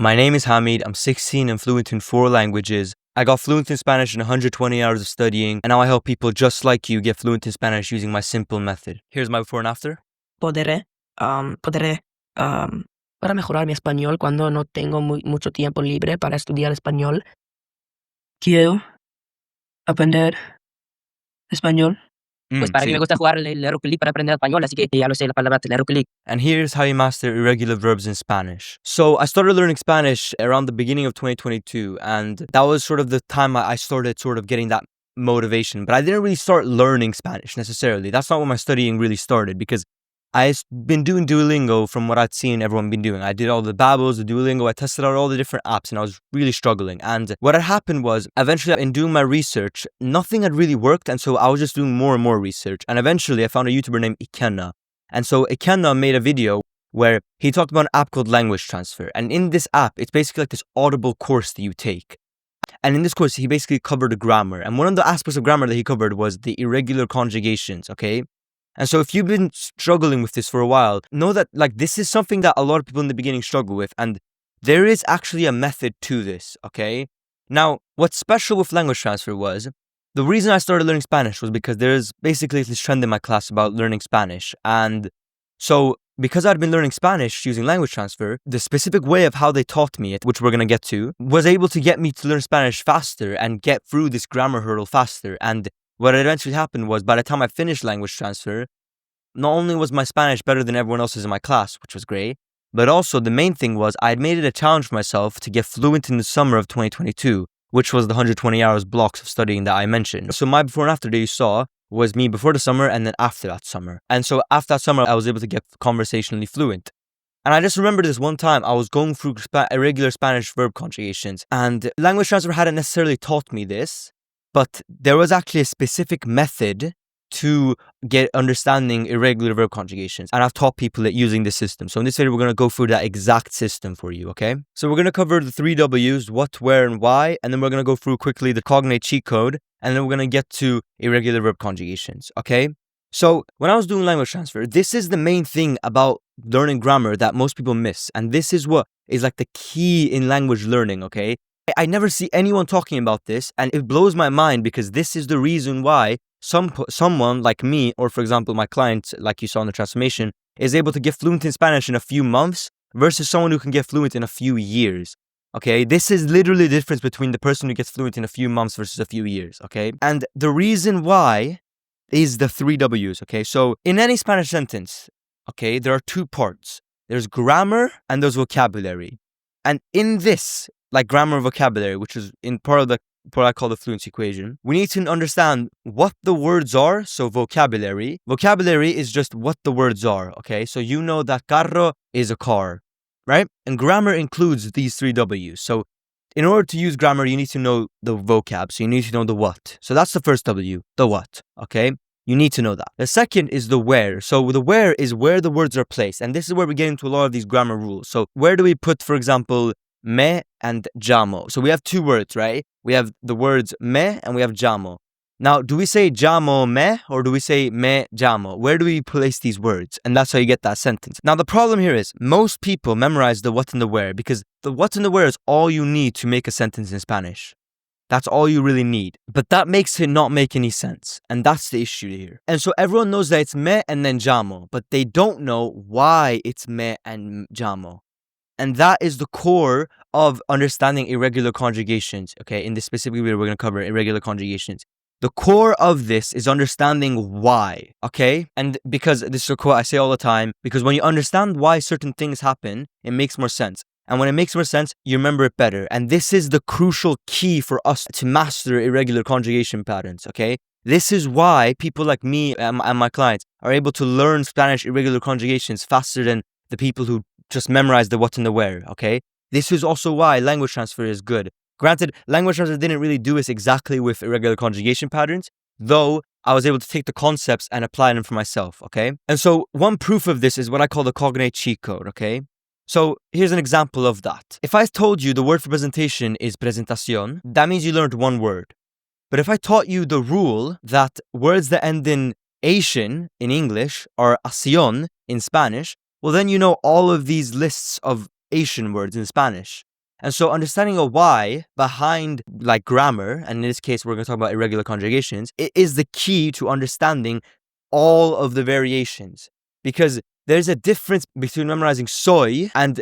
My name is Hamid, I'm 16 and fluent in 4 languages. I got fluent in Spanish in 120 hours of studying, and now I help people just like you get fluent in Spanish using my simple method. Here's my before and after. Podré para mejorar mi español cuando no tengo mucho tiempo libre para estudiar español. Quiero aprender español. Pues para mí me gusta jugar el Irregular para aprender español, así que ya lo sé la palabra Irregular. And here's how you master irregular verbs in Spanish. So I started learning Spanish around the beginning of 2022, and that was sort of the time I started sort of getting that motivation. But I didn't really start learning Spanish necessarily. That's not when my studying really started, because I've been doing Duolingo from what I'd seen everyone been doing. I did all the Babbles, the Duolingo, I tested out all the different apps, and I was really struggling. And what had happened was, eventually in doing my research, nothing had really worked, and so I was just doing more and more research. And eventually I found a YouTuber named Ikenna. And so Ikenna made a video where he talked about an app called Language Transfer. And in this app, it's basically like this Audible course that you take. And in this course, he basically covered the grammar. And one of the aspects of grammar that he covered was the irregular conjugations, okay? And so if you've been struggling with this for a while, know that like this is something that a lot of people in the beginning struggle with, and there is actually a method to this, okay? Now, what's special with language transfer was, the reason I started learning Spanish was because there's basically this trend in my class about learning Spanish. And so because I'd been learning Spanish using language transfer, the specific way of how they taught me it, which we're going to get to, was able to get me to learn Spanish faster and get through this grammar hurdle faster. And what eventually happened was, by the time I finished language transfer, not only was my Spanish better than everyone else's in my class, which was great, but also the main thing was I had made it a challenge for myself to get fluent in the summer of 2022, which was the 120 hours blocks of studying that I mentioned. So my before and after that you saw was me before the summer and then after that summer. And so after that summer, I was able to get conversationally fluent. And I just remember this one time I was going through irregular Spanish verb conjugations, and language transfer hadn't necessarily taught me this, but there was actually a specific method to get understanding irregular verb conjugations. And I've taught people it using this system. So in this video, we're going to go through that exact system for you, okay? So we're going to cover the 3 W's, what, where, and why. And then we're going to go through quickly the cognate cheat code. And then we're going to get to irregular verb conjugations, okay? So when I was doing language transfer, this is the main thing about learning grammar that most people miss. And this is what is like the key in language learning, okay? I never see anyone talking about this, and it blows my mind because this is the reason why someone like me, or for example my client, like you saw in the transformation, is able to get fluent in Spanish in a few months versus someone who can get fluent in a few years. Okay, this is literally the difference between the person who gets fluent in a few months versus a few years, okay? And the reason why is the 3 W's, okay? So in any Spanish sentence, okay, there are 2 parts. There's grammar and there's vocabulary. And in this, like grammar and vocabulary, which is in part of what I call the fluency equation, we need to understand what the words are. So vocabulary is just what the words are, okay? So you know that carro is a car, right? And grammar includes these 3 W's. So in order to use grammar, you need to know the vocab. So you need to know the what. So that's the first W, the what, okay? You need to know that. The second is the where. So the where is where the words are placed. And this is where we get into a lot of these grammar rules. So where do we put, for example, me and llamo? So we have 2 words, right? We have the words me and we have llamo. Now, do we say llamo me or do we say me llamo? Where do we place these words? And that's how you get that sentence. Now, the problem here is most people memorize the what and the where because the what and the where is all you need to make a sentence in Spanish. That's all you really need. But that makes it not make any sense. And that's the issue here. And so everyone knows that it's me and then llamo, but they don't know why it's me and llamo. And that is the core of understanding irregular conjugations, okay? In this specific video, we're going to cover irregular conjugations. The core of this is understanding why, okay? And because this is a quote I say all the time, because when you understand why certain things happen, it makes more sense. And when it makes more sense, you remember it better. And this is the crucial key for us to master irregular conjugation patterns, okay? This is why people like me and my clients are able to learn Spanish irregular conjugations faster than the people who just memorize the what and the where, okay? This is also why language transfer is good. Granted, language transfer didn't really do this exactly with irregular conjugation patterns, though I was able to take the concepts and apply them for myself, okay? And so one proof of this is what I call the cognate cheat code, okay? So here's an example of that. If I told you the word for presentation is presentación, that means you learned 1 word. But if I taught you the rule that words that end in ation in English are acción in Spanish, well then you know all of these lists of Asian words in Spanish. And so understanding a why behind like grammar, and in this case, we're going to talk about irregular conjugations, it is the key to understanding all of the variations. Because there's a difference between memorizing soy and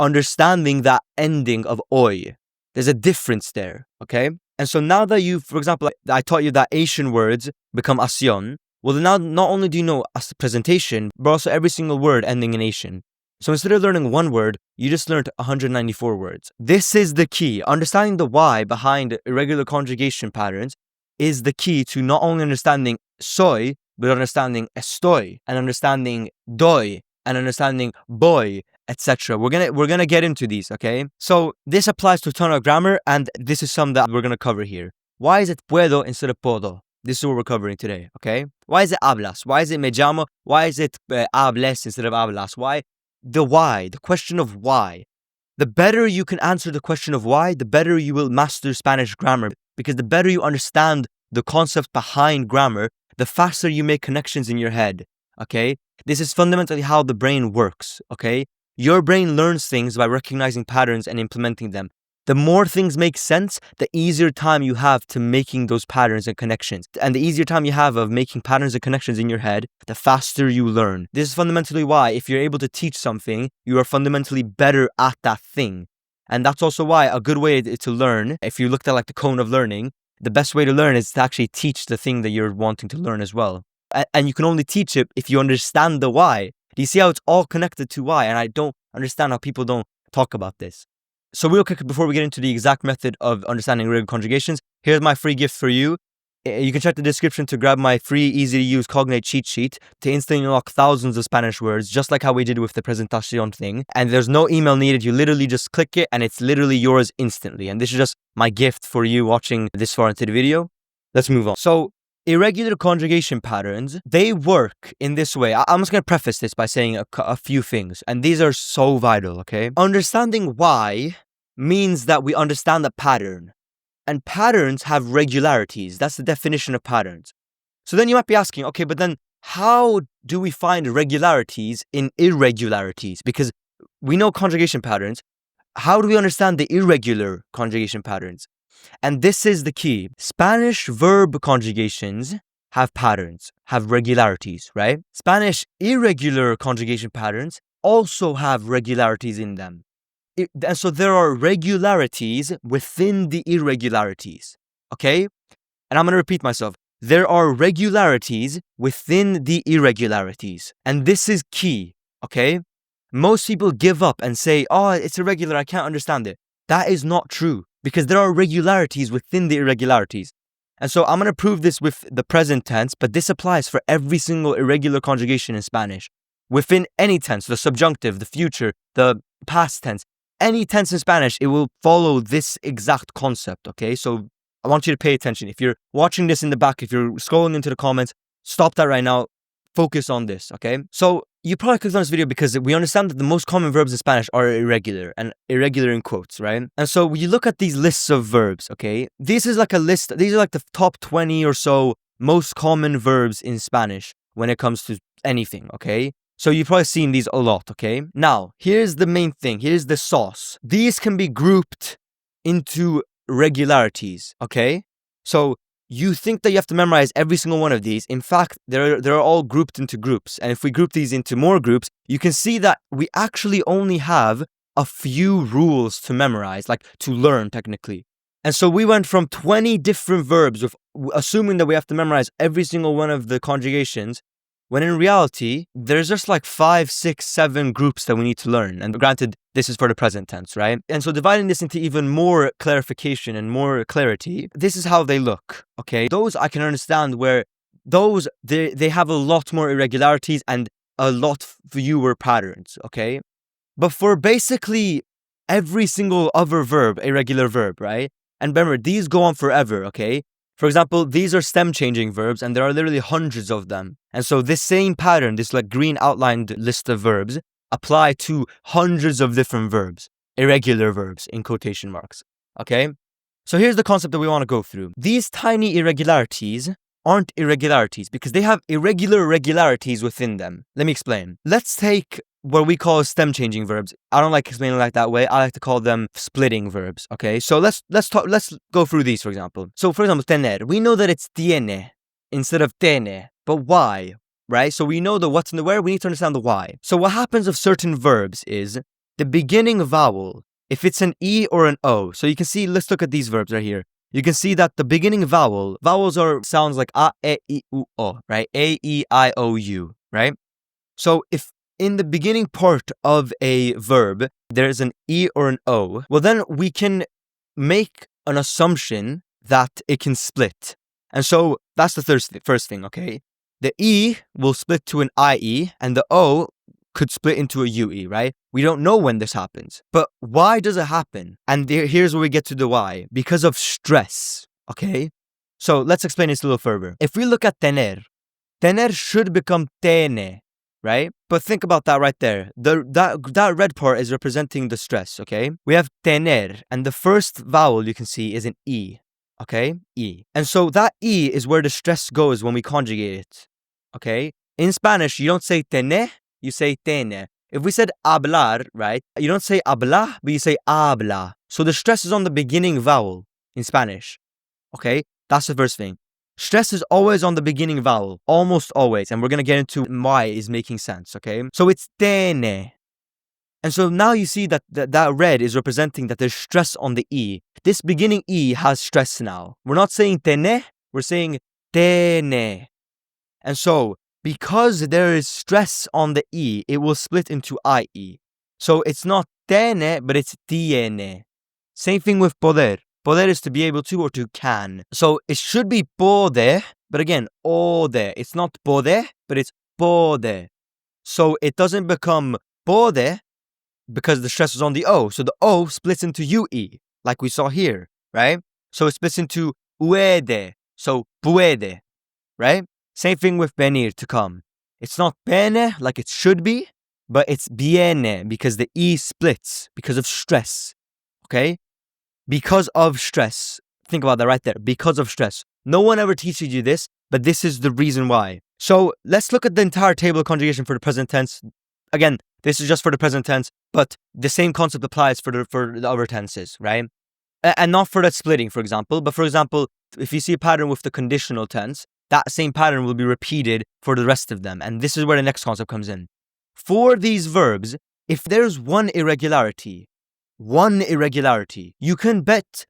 understanding that ending of oi. There's a difference there, okay? And so now that for example, I taught you that Asian words become acción, well, now not only do you know presentation, but also every single word ending in Asian. So instead of learning one word, you just learned 194 words. This is the key. Understanding the why behind irregular conjugation patterns is the key to not only understanding soy, but understanding estoy, and understanding doy, and understanding boy, etc. We're gonna get into these, okay? So this applies to a ton of grammar, and this is some that we're gonna cover here. Why is it puedo instead of puedo? This is what we're covering today, okay? Why is it hablas? Why is it me llamo? Why is it hables instead of hablas? Why? The question of why. The better you can answer the question of why, the better you will master Spanish grammar. Because the better you understand the concept behind grammar, the faster you make connections in your head, okay? This is fundamentally how the brain works, okay? Your brain learns things by recognizing patterns and implementing them. The more things make sense, the easier time you have to making those patterns and connections. And the easier time you have of making patterns and connections in your head, the faster you learn. This is fundamentally why if you're able to teach something, you are fundamentally better at that thing. And that's also why a good way to learn, if you looked at like the cone of learning, the best way to learn is to actually teach the thing that you're wanting to learn as well. And you can only teach it if you understand the why. Do you see how it's all connected to why? And I don't understand how people don't talk about this. So real quick, before we get into the exact method of understanding irregular conjugations, here's my free gift for you. You can check the description to grab my free, easy-to-use Cognate cheat sheet to instantly unlock thousands of Spanish words, just like how we did with the presentación thing. And there's no email needed. You literally just click it, and it's literally yours instantly. And this is just my gift for you watching this far into the video. Let's move on. So irregular conjugation patterns, they work in this way. I'm just going to preface this by saying a few things, and these are so vital, okay? Understanding why means that we understand the pattern. And patterns have regularities. That's the definition of patterns. So then you might be asking, okay, but then how do we find regularities in irregularities? Because we know conjugation patterns. How do we understand the irregular conjugation patterns? And this is the key. Spanish verb conjugations have patterns, have regularities, right? Spanish irregular conjugation patterns also have regularities in them. And so there are regularities within the irregularities, okay? And I'm going to repeat myself. There are regularities within the irregularities. And this is key, okay? Most people give up and say, oh, it's irregular, I can't understand it. That is not true, because there are regularities within the irregularities. And so I'm going to prove this with the present tense, but this applies for every single irregular conjugation in Spanish. Within any tense, the subjunctive, the future, the past tense, any tense in Spanish, it will follow this exact concept, okay? So I want you to pay attention. If you're watching this in the back, if you're scrolling into the comments, stop that right now. Focus on this, okay? So you probably clicked on this video because we understand that the most common verbs in Spanish are irregular, and irregular in quotes, right? And so when you look at these lists of verbs, okay? This is like a list. These are like the top 20 or so most common verbs in Spanish when it comes to anything, okay? So you've probably seen these a lot, okay? Now, here's the main thing. Here's the sauce. These can be grouped into regularities, okay? So you think that you have to memorize every single one of these. In fact, they're all grouped into groups. And if we group these into more groups, you can see that we actually only have a few rules to memorize, like to learn technically. And so we went from 20 different verbs, assuming that we have to memorize every single one of the conjugations, when in reality, there's just like 5, 6, 7 groups that we need to learn. And granted, this is for the present tense, right? And so dividing this into even more clarification and more clarity, this is how they look, okay? Those I can understand where those, they have a lot more irregularities and a lot fewer patterns, okay? But for basically every single other verb, irregular verb, right? And remember, these go on forever, okay? For example, these are stem changing verbs, and there are literally hundreds of them. And so this same pattern, this like green outlined list of verbs, apply to hundreds of different verbs, irregular verbs in quotation marks, okay? So here's the concept that we want to go through. These tiny irregularities aren't irregularities because they have irregular regularities within them. Let me explain. Let's take what we call stem changing verbs. I don't like explaining like that way. I like to call them splitting verbs. Okay, so let's go through these, for example. So for example, tener, we know that it's tiene instead of tene, but why? Right? So we know the what's and the where, we need to understand the why. So what happens with certain verbs is the beginning vowel, if it's an E or an O. So you can see, let's look at these verbs right here. You can see that the beginning vowels are sounds like a, e, I, u, o, right? A, E, I, O, U, right? So if in the beginning part of a verb, there's an E or an O, well then we can make an assumption that it can split. And so that's the first thing, okay? The E will split to an IE and the O could split into a UE, right? We don't know when this happens. But why does it happen? And here's where we get to the why. Because of stress, okay? So let's explain this a little further. If we look at tener should become tene, right? But think about that right there. That red part is representing the stress, okay? We have tener, and the first vowel you can see is an E, okay? E. And so that E is where the stress goes when we conjugate it, okay? In Spanish, you don't say tene, you say tene. If we said hablar, right? You don't say habla, but you say habla. So the stress is on the beginning vowel in Spanish, okay? That's the first thing. Stress is always on the beginning vowel, almost always. And we're going to get into why is making sense, okay? So it's tene. And so now you see that that red is representing that there's stress on the E. This beginning E has stress now. We're not saying tene, we're saying tene. And so because there is stress on the E, it will split into IE. So it's not tene, but it's tiene. Same thing with poder. Poder is to be able to or to can. So it should be pode, but again, ode. It's not pode, but it's pode. So it doesn't become pode because the stress is on the O. So the O splits into UE, like we saw here, right? So it splits into uede. So puede, right? Same thing with venir, to come. It's not bene like it should be, but it's viene because the E splits because of stress, okay? Because of stress. Think about that right there. Because of stress. No one ever teaches you this, but this is the reason why. So let's look at the entire table of conjugation for the present tense. Again, this is just for the present tense, but the same concept applies for the other tenses, right? And not for that splitting, for example. But for example, if you see a pattern with the conditional tense, that same pattern will be repeated for the rest of them. And this is where the next concept comes in. For these verbs, if there's one irregularity, you can bet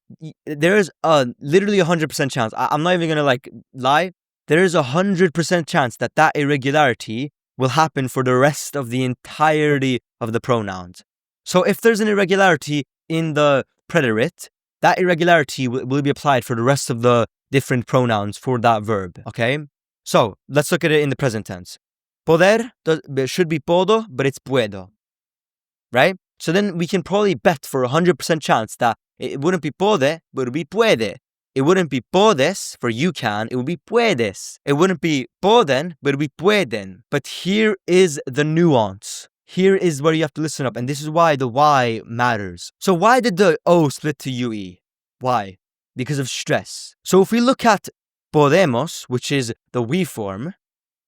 there's literally 100% chance. I'm not even gonna lie. There is 100% chance that irregularity will happen for the rest of the entirety of the pronouns. So if there's an irregularity in the preterite, that irregularity will be applied for the rest of the different pronouns for that verb, okay? So let's look at it in the present tense. Poder should be podo, but it's puedo, right? So then we can probably bet for 100% chance that it wouldn't be pode, but it would be puede. It wouldn't be podes for you can, it would be puedes. It wouldn't be poden, but it would be pueden. But here is the nuance. Here is where you have to listen up, and this is why the why matters. So why did the O split to UE? Why? Because of stress. So if we look at podemos, which is the we form,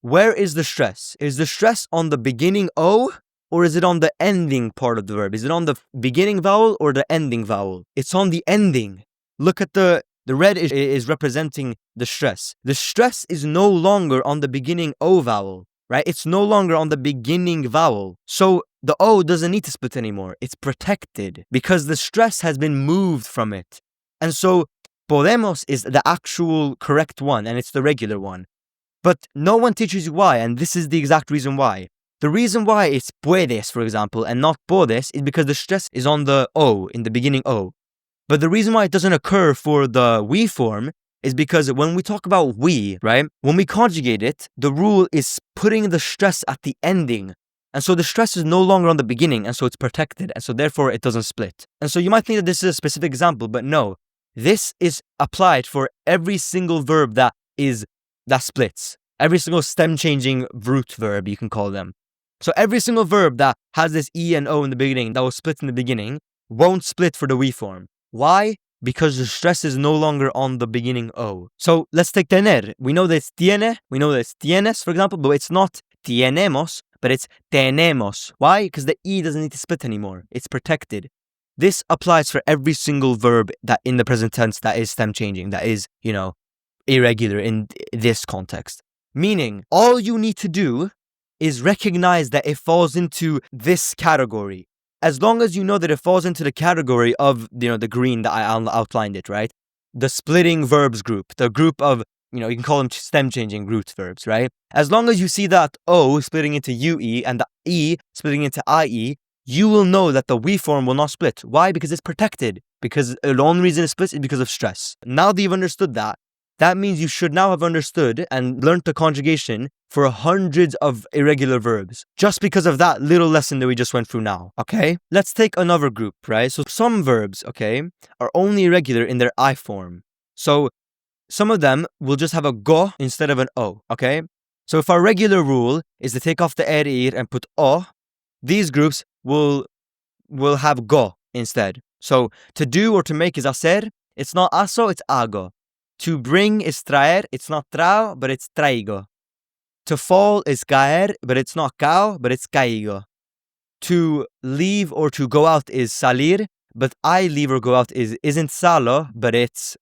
where is the stress? Is the stress on the beginning O, or is it on the ending part of the verb? Is it on the beginning vowel or the ending vowel? It's on the ending. Look at the red is representing the stress. The stress is no longer on the beginning O vowel, right? It's no longer on the beginning vowel. So the O doesn't need to split anymore. It's protected because the stress has been moved from it. And so podemos is the actual correct one, and it's the regular one. But no one teaches you why, and this is the exact reason why. The reason why it's puedes, for example, and not podes is because the stress is on the O, in the beginning O. But the reason why it doesn't occur for the we form is because when we talk about we, right, when we conjugate it, the rule is putting the stress at the ending. And so the stress is no longer on the beginning, and so it's protected, and so therefore it doesn't split. And so you might think that this is a specific example, but no. This is applied for every single verb that splits. Every single stem-changing root verb, you can call them. So every single verb that has this E and O in the beginning, that will split in the beginning, won't split for the we form. Why? because the stress is no longer on the beginning O. So let's take tener. We know that it's tiene, we know that it's tienes, for example, but it's not tienemos, but it's tenemos. Why? Because the E doesn't need to split anymore. It's protected. This applies for every single verb that in the present tense that is stem changing, that is, irregular in this context. Meaning, all you need to do is recognize that it falls into this category. As long as you know that it falls into the category of, the green that I outlined it, right? The splitting verbs group, the group of, you can call them stem changing root verbs, right? As long as you see that O splitting into UE and the E splitting into IE, you will know that the we form will not split. Why? Because it's protected. Because the only reason it splits is because of stress. Now that you've understood that, that means you should now have understood and learned the conjugation for hundreds of irregular verbs, just because of that little lesson that we just went through now, okay? Let's take another group, right? So some verbs, okay, are only irregular in their I form. So some of them will just have a go instead of an O, okay? So if our regular rule is to take off the erir and put O, these groups will have go instead. So to do or to make is hacer. It's not aso, it's hago. To bring is traer. It's not trao, but it's traigo. To fall is caer, but it's not cao, but it's caigo. To leave or to go out is salir, but I leave or go out isn't salo, but it's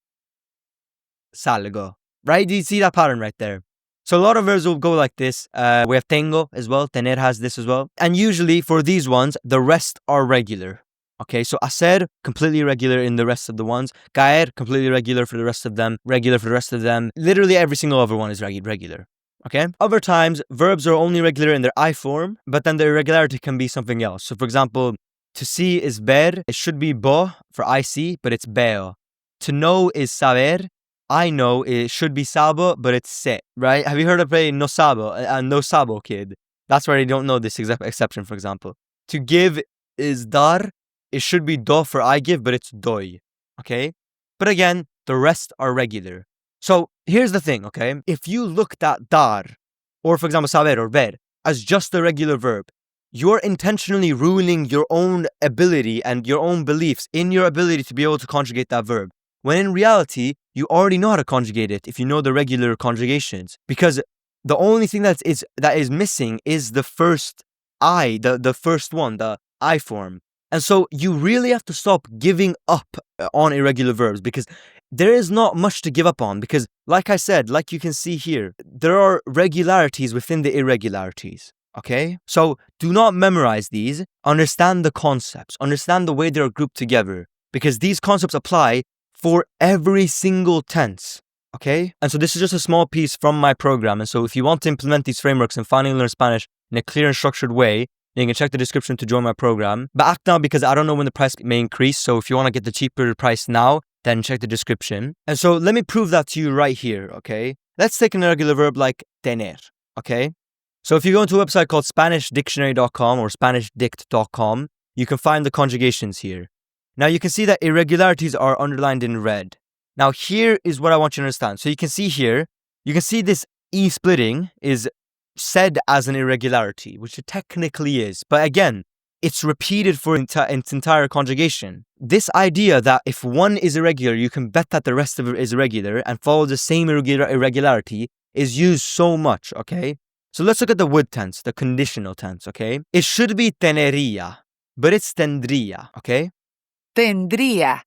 salgo. Right? Do you see that pattern right there? So a lot of verbs will go like this. We have tengo as well. Tener has this as well. And usually for these ones, the rest are regular. Okay, so hacer, completely regular in the rest of the ones. Caer, completely regular for the rest of them. Regular for the rest of them. Literally every single other one is regular. Okay? Other times, verbs are only regular in their I form, but then the irregularity can be something else. So for example, to see is ver. It should be bo for I see, but it's beo. To know is saber. I know it should be sabo, but it's se, right? Have you heard of a no sabo, a no sabo kid? That's where you don't know this exception, for example. To give is dar. It should be do for I give, but it's doi, okay? But again, the rest are regular. So here's the thing, okay? If you looked at dar, or for example, saber or ver, as just a regular verb, you're intentionally ruining your own ability and your own beliefs in your ability to be able to conjugate that verb. When in reality, you already know how to conjugate it if you know the regular conjugations. Because the only thing that is missing is the first I, the first one, the I form. And so you really have to stop giving up on irregular verbs, because there is not much to give up on, because like I said, like you can see here, there are regularities within the irregularities, okay? So do not memorize these, understand the concepts, understand the way they're grouped together, because these concepts apply for every single tense, okay? And so this is just a small piece from my program, and so if you want to implement these frameworks and finally learn Spanish in a clear and structured way, you can check the description to join my program. But act now, because I don't know when the price may increase. So if you want to get the cheaper price now, then check the description. And so let me prove that to you right here, okay? Let's take an irregular verb like tener, okay? So if you go into a website called SpanishDictionary.com or SpanishDict.com, you can find the conjugations here. Now you can see that irregularities are underlined in red. Now here is what I want you to understand. So you can see here, you can see this E splitting is said as an irregularity, which it technically is. But again, it's repeated for its entire conjugation. This idea that if one is irregular, you can bet that the rest of it is irregular and follow the same irregularity is used so much, okay? So let's look at the would tense, the conditional tense, okay? It should be tenería, but it's tendría, okay? Tendría.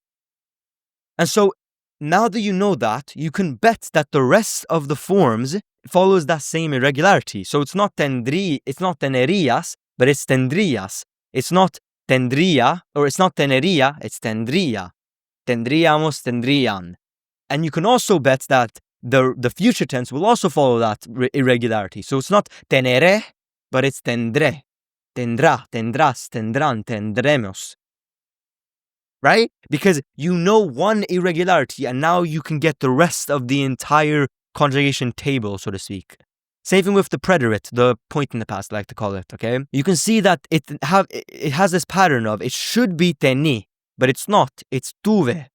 And so now that you know that, you can bet that the rest of the forms follows that same irregularity. So it's not tenerías, but it's tendrías. It's not tendría, or it's not tenería, it's tendría. Tendríamos, tendrían. And you can also bet that the future tense will also follow that irregularity. So it's not teneré, but it's tendré. Tendrá, tendrás, tendrán, tendremos. Right? Because you know one irregularity and now you can get the rest of the entire conjugation table, so to speak. Same thing with the preterite, the point in the past, I like to call it, okay? You can see that it has this pattern of it should be tení, but it's not. It's tuve.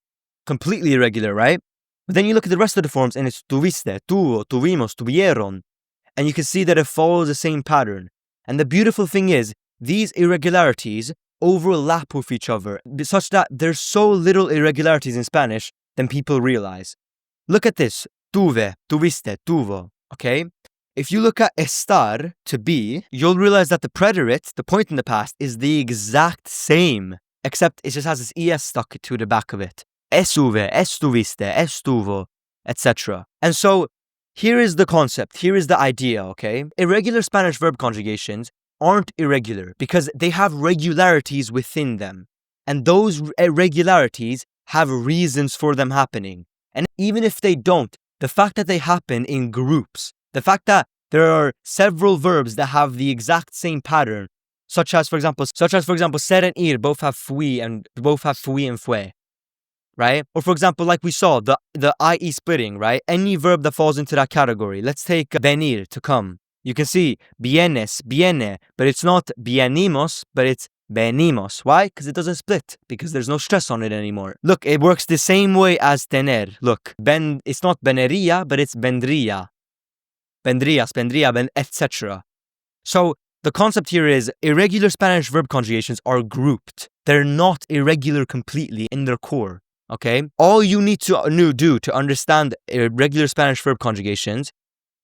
Completely irregular, right? But then you look at the rest of the forms and it's tuviste, tuvo, tuvimos, tuvieron. And you can see that it follows the same pattern. And the beautiful thing is, these irregularities overlap with each other, such that there's so little irregularities in Spanish than people realize. Look at this. Tuve, tuviste, tuvo. Okay? If you look at estar, to be, you'll realize that the preterite, the point in the past, is the exact same, except it just has this es stuck to the back of it. Estuve, estuviste, estuvo, etc. And so, here is the concept, here is the idea, okay? Irregular Spanish verb conjugations aren't irregular because they have regularities within them. And those irregularities have reasons for them happening. And even if they don't, the fact that they happen in groups, the fact that there are several verbs that have the exact same pattern, such as for example, ser and ir both have fui and fue, right? Or for example, like we saw, the IE splitting, right? Any verb that falls into that category. Let's take venir, to come. You can see vienes, viene, but it's not vienimos, but it's venimos. Why? Because it doesn't split, because there's no stress on it anymore. Look, it works the same way as tener. Look, it's not venería, but it's vendría. Vendría, etc. So the concept here is irregular Spanish verb conjugations are grouped. They're not irregular completely in their core, okay? All you need to do to understand irregular Spanish verb conjugations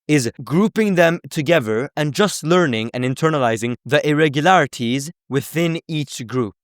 is grouping them together and just learning and internalizing the irregularities within each group.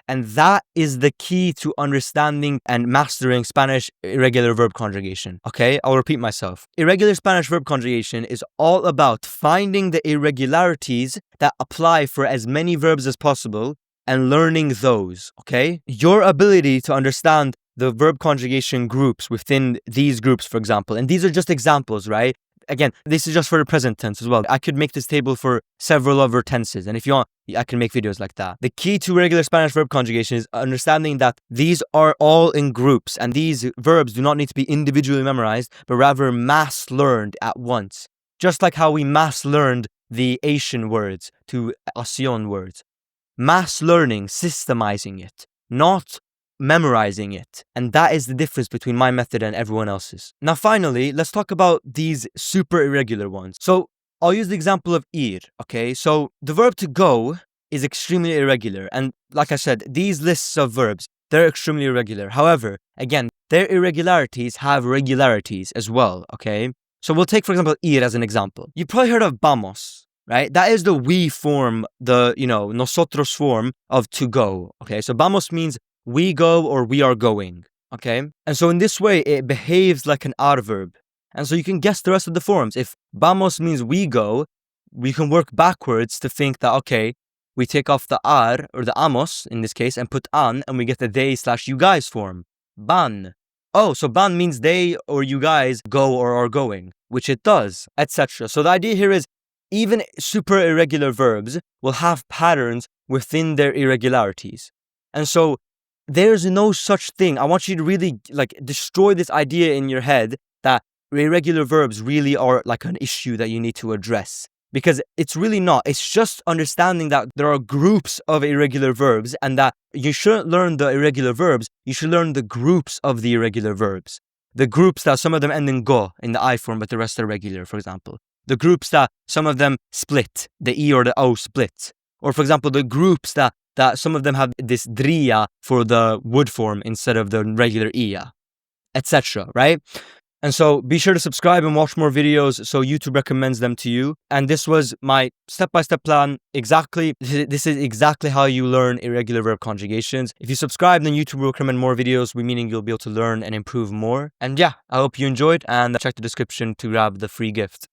And that is the key to understanding and mastering Spanish irregular verb conjugation. Okay, I'll repeat myself. Irregular Spanish verb conjugation is all about finding the irregularities that apply for as many verbs as possible and learning those, okay? Your ability to understand the verb conjugation groups within these groups, for example, and these are just examples, right? Again, this is just for the present tense as well. I could make this table for several other tenses, and if you want, I can make videos like that. The key to regular Spanish verb conjugation is understanding that these are all in groups, and these verbs do not need to be individually memorized, but rather mass learned at once. Just like how we mass learned the Asian words to Asian words. Mass learning, systemizing it, not memorizing it. And that is the difference between my method and everyone else's. Now finally, let's talk about these super irregular ones. So I'll use the example of ir, okay? So the verb to go is extremely irregular. And like I said, these lists of verbs, they're extremely irregular. However, again, their irregularities have regularities as well, okay? So we'll take, for example, ir as an example. You've probably heard of vamos, right? That is the we form, the, nosotros form of to go, okay? So vamos means we go or we are going, okay? And so in this way, it behaves like an adverb. And so you can guess the rest of the forms. If vamos means we go, we can work backwards to think that, okay, we take off the ar, or the amos in this case, and put an, and we get the they/you guys form. Van. Oh, so van means they or you guys go or are going, which it does, etc. So the idea here is even super irregular verbs will have patterns within their irregularities. And so there's no such thing. I want you to really destroy this idea in your head that irregular verbs really are like an issue that you need to address. Because it's really not. It's just understanding that there are groups of irregular verbs and that you shouldn't learn the irregular verbs. You should learn the groups of the irregular verbs. The groups that some of them end in go in the I form, but the rest are regular, for example. The groups that some of them split, the E or the O split. Or for example, the groups that some of them have this dria for the wood form instead of the regular ia, etc., right? And so be sure to subscribe and watch more videos so YouTube recommends them to you. And this was my step-by-step plan. This is exactly how you learn irregular verb conjugations. If you subscribe, then YouTube will recommend more videos, meaning you'll be able to learn and improve more. And yeah, I hope you enjoyed, and check the description to grab the free gift.